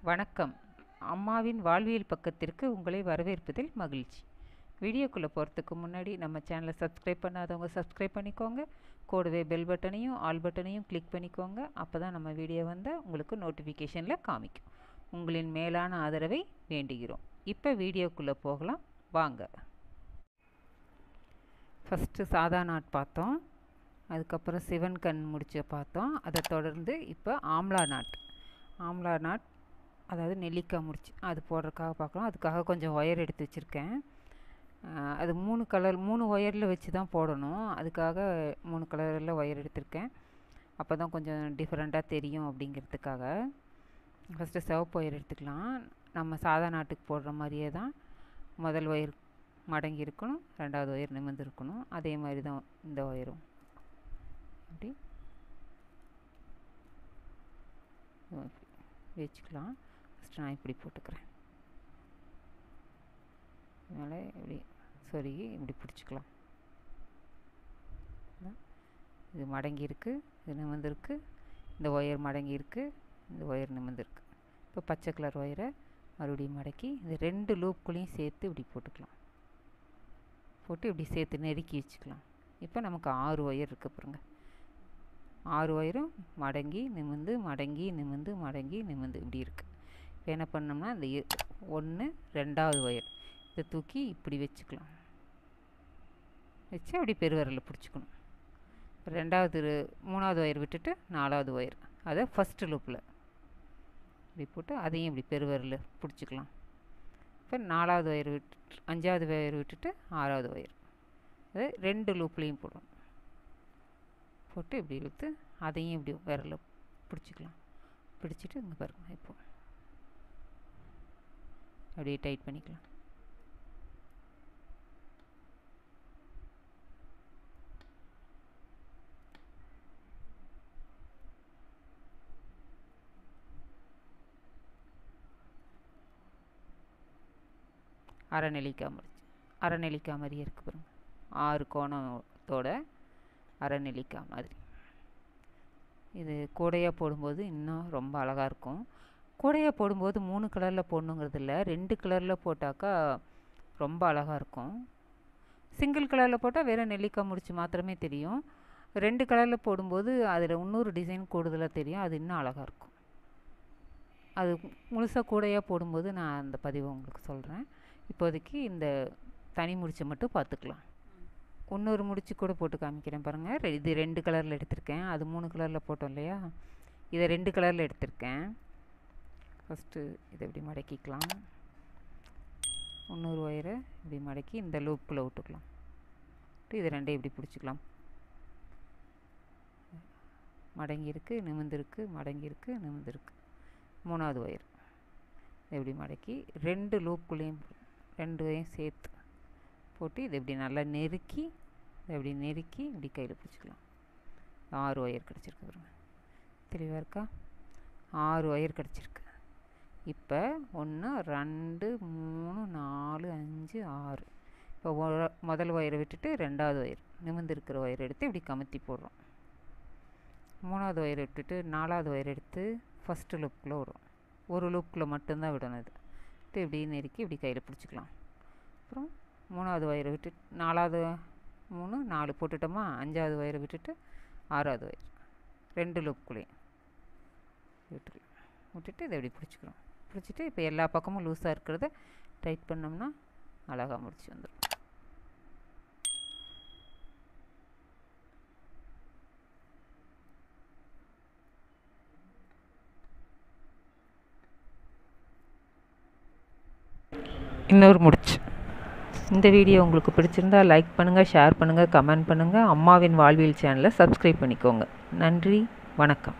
வணக்கம். அம்மாவின் வாழ்வியல் பக்கத்திற்கு உங்களை வரவேற்பதில் மகிழ்ச்சி. வீடியோக்குள்ளே போகிறதுக்கு முன்னாடி நம்ம சேனலை சப்ஸ்கிரைப் பண்ணாதவங்க சப்ஸ்கிரைப் பண்ணிக்கோங்க. கூடவே பெல் பட்டனையும் ஆல் பட்டனையும் கிளிக் பண்ணிக்கோங்க. அப்போ தான் நம்ம வீடியோ வந்தால் உங்களுக்கு நோட்டிஃபிகேஷனில் காமிக்கும். உங்களின் மேலான ஆதரவை வேண்டுகிறோம். இப்போ வீடியோக்குள்ளே போகலாம் வாங்க. ஃபஸ்ட்டு சாதா நாட் பார்த்தோம், அதுக்கப்புறம் சிவன் கண் முடிச்ச பார்த்தோம். அதை தொடர்ந்து இப்போ ஆம்லா நாட் அதாவது நெல்லிக்காய் முடிச்சு அது போடுறதுக்காக பார்க்குறோம். அதுக்காக கொஞ்சம் ஒயர் எடுத்து வச்சுருக்கேன். அது 3 ஒயரில் வச்சு தான் போடணும். அதுக்காக 3 கலரில் ஒயர் எடுத்திருக்கேன். அப்போ தான் கொஞ்சம் டிஃப்ரெண்ட்டாக தெரியும் அப்படிங்கிறதுக்காக. ஃபஸ்ட்டு சிவப்பு ஒயர் எடுத்துக்கலாம். நம்ம சாதா நாட்டுக்கு போடுற மாதிரியே தான் முதல் ஒயர் மடங்கி இருக்கணும், ரெண்டாவது ஒயர் நிமிர்ந்து இருக்கணும். அதே மாதிரி தான் இந்த ஒயரும் அப்படி வச்சுக்கலாம். ஃபஸ்ட்டு நான் இப்படி போட்டுக்கிறேன். அதனால் இப்படி சொருகி இப்படி பிடிச்சிக்கலாம். இது மடங்கி இருக்குது, இது நிமிர்ந்துருக்கு. இந்த ஒயர் மடங்கி இருக்குது, இந்த ஒயர் நிமிர்ந்துருக்கு. இப்போ பச்சை கலர் ஒயரை மறுபடியும் மடக்கி இது 2 லூப்புக்குள்ளேயும் சேர்த்து இப்படி போட்டுக்கலாம். போட்டு இப்படி சேர்த்து நெருக்கி வச்சுக்கலாம். இப்போ நமக்கு 6 ஒயர் இருக்குது பாருங்க. 6 ஒயரும் மடங்கி நிமிர்ந்து மடங்கி நிமிர்ந்து மடங்கி நிமிர்ந்து இப்படி இருக்குது. இப்போ என்ன பண்ணோம்னா இந்த 1 2வது ஒயர் இதை தூக்கி இப்படி வச்சுக்கலாம். வச்சு அப்படி பெருவரில் பிடிச்சிக்கணும். 3வது ஒயர் விட்டுட்டு 4வது ஒயர் அதை ஃபஸ்ட்டு லூப்பில் இப்படி போட்டு அதையும் இப்படி பெருவரில் பிடிச்சிக்கலாம். இப்போ 4வது ஒயர் விட்டுட்டு 5வது ஒயர் விட்டுட்டு 6வது ஒயர் அதை 2 லூப்லேயும் போடணும். போட்டு இப்படி இழுத்து அதையும் இப்படி விரலில் பிடிச்சிக்கலாம். பிடிச்சிட்டு இங்கே பாருங்கள், இப்போ அப்படியே டைட் பண்ணிக்கலாம். அரை நெல்லிக்காய் மாதிரியே இருக்குது பாருங்கள். 6 கோணத்தோட அரை நெல்லிக்காய் மாதிரி. இது கூடையாக போடும்போது இன்னும் ரொம்ப அழகாக இருக்கும். கூடையாக போடும்போது 3 கலரில் போடணுங்கிறது இல்லை, 2 கலரில் போட்டாக்கா ரொம்ப அழகாக இருக்கும். சிங்கிள் கலரில் போட்டால் வேறு நெல்லிக்காய் முடிச்சு மாத்திரமே தெரியும். 2 கலரில் போடும்போது அதில் இன்னொரு டிசைன் கூடுதலாக தெரியும். அது இன்னும் அழகாக இருக்கும். அது முழுசாக கூடையாக போடும்போது நான் அந்த பதிவை உங்களுக்கு சொல்கிறேன். இப்போதைக்கு இந்த தனி முடிச்சை மட்டும் பார்த்துக்கலாம். இன்னொரு முடிச்சு கூட போட்டு காமிக்கிறேன் பாருங்கள். இது 2 கலரில் எடுத்திருக்கேன். அது 3 கலரில் போட்டோம் இல்லையா, இதை 2 கலரில் எடுத்திருக்கேன். ஃபஸ்ட்டு இதை இப்படி மடக்கிக்கலாம். இன்னொரு ஒயரை இப்படி மடக்கி இந்த லூப்புக்குள்ளே விட்டுக்கலாம். இது 2 இப்படி பிடிச்சிக்கலாம். மடங்கியிருக்கு நிமிர்ந்துருக்கு, மடங்கியிருக்கு நிமிர்ந்துருக்கு. 3வது ஒயர் இப்படி மடக்கி 2 லூப்புக்குள்ளேயும் 2 சேர்த்து போட்டு இதை இப்படி நல்லா நெருக்கி இப்படி கையில் பிடிச்சிக்கலாம். 6 ஒயர் கிடச்சிருக்கு பாருங்க. தெளிவாக இருக்கா? 6 ஒயர் கிடச்சிருக்கு. இப்போ 1 2 3 4 5 6. இப்போ முதல் ஒயரை விட்டுட்டு 2வது ஒயர் நிமிர்ந்துருக்கிற ஒயர் எடுத்து இப்படி கமுத்தி போடுறோம். 3வது ஒயர் விட்டுட்டு 4வது ஒயர் எடுத்து ஃபஸ்ட்டு லூப்புக்குள்ளே விடுறோம். ஒரு லூப்புக்குள்ளே மட்டும்தான் விடணும். இது இப்படி நெருக்கி இப்படி கையில் பிடிச்சிக்கலாம். அப்புறம் 3வது ஒயரை விட்டுட்டு 4வது 3 4 போட்டுட்டோமா, 5வது ஒயரை விட்டுட்டு 6வது ஒயர் 2 லூப்புக்குள்ளேயும் விட்டுட்டு இதை இப்படி பிடிச்சிக்கிறோம். பிடிச்சிட்டு இப்போ எல்லா பக்கமும் லூஸாக இருக்கிறத டைட் பண்ணோம்னா அழகாக முடிச்சு வந்துடும். இன்னொரு முடிச்சு. இந்த வீடியோ உங்களுக்கு பிடிச்சிருந்தால் லைக் பண்ணுங்கள், ஷேர் பண்ணுங்கள், கமெண்ட் பண்ணுங்கள். அம்மாவின் வாழ்வியல் சேனலை சப்ஸ்கிரைப் பண்ணிக்கோங்க. நன்றி, வணக்கம்.